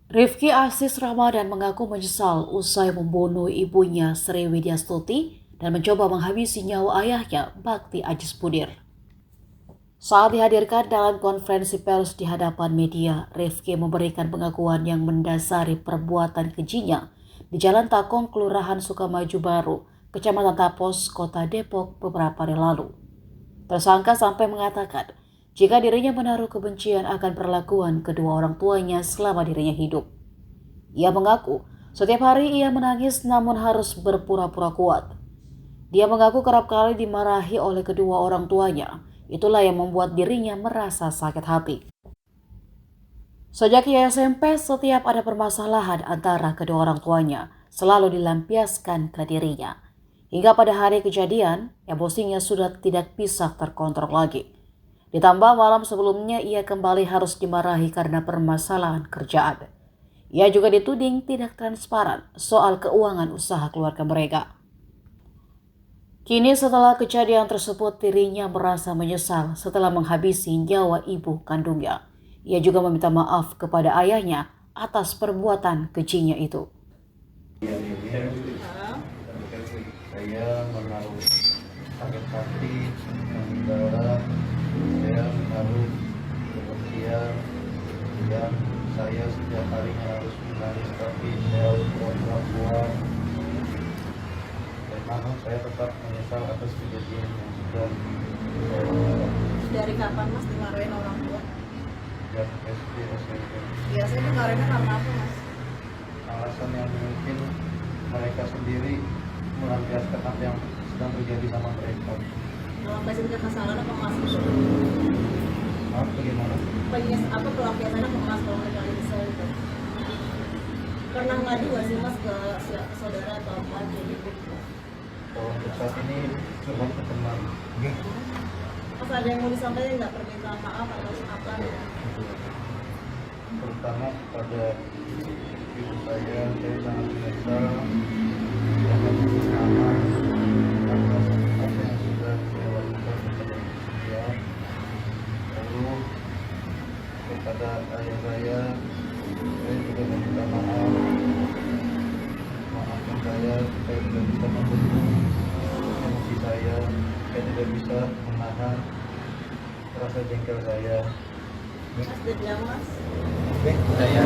Rifki Aziz Ramadan mengaku menyesal usai membunuh ibunya Sri Widyastuti dan mencoba menghabisi nyawa ayahnya Bakti Ajis Budir. Saat dihadirkan dalam konferensi pers di hadapan media, Rifki memberikan pengakuan yang mendasari perbuatan kejinya di Jalan Takong, Kelurahan Sukamaju Baru, Kecamatan Tapos, Kota Depok beberapa hari lalu. Tersangka sampai mengatakan jika dirinya menaruh kebencian akan perlakuan kedua orang tuanya selama dirinya hidup. Ia mengaku setiap hari ia menangis namun harus berpura-pura kuat. Dia mengaku kerap kali dimarahi oleh kedua orang tuanya. Itulah yang membuat dirinya merasa sakit hati. Sejak ia SMP, setiap ada permasalahan antara kedua orang tuanya selalu dilampiaskan ke dirinya. Hingga pada hari kejadian, emosinya sudah tidak bisa terkontrol lagi. Ditambah malam sebelumnya ia kembali harus dimarahi karena permasalahan kerjaan. Ia juga dituding tidak transparan soal keuangan usaha keluarga mereka. Kini setelah kejadian tersebut dirinya merasa menyesal setelah menghabisi nyawa ibu kandungnya. Ia juga meminta maaf kepada ayahnya atas perbuatan kejinya itu. Saya menaruh sakit hati, mendalam, saya menaruh kebencian, dan saya setiap harinya harus menangis, tapi saya harus pura-pura kuat. Dan namun saya tetap menyesal atas kejadian yang sudah saya lakukan. Dari kapan Mas dimarahin orang tua? Dan SD, SMP. Biasanya dimarahinnya karena apa Mas? Alasan yang mungkin mereka sendiri melampiaskan apa yang sedang terjadi sama mereka. Melampiaskan kesalahan apa Mas? Bagaimana? Apa pelampiasannya ke Mas kalau mereka nyesel itu? Pernah ngadu gak sih Mas ke saudara atau apa gitu? Kalau untuk saat ini cuma ke teman. Mas ada yang mau disampaikan nggak, permintaan maaf atau apa? Terutama kepada ibu saya sangat menyesal sangat bersama atas apa yang sudah saya lakukan kepada ibu saya. Lalu kepada ayah saya juga meminta maaf. Maafkan saya tidak bisa membendung emosi saya tidak bisa menahan rasa jengkel saya. Mas Dedya Mas? Saya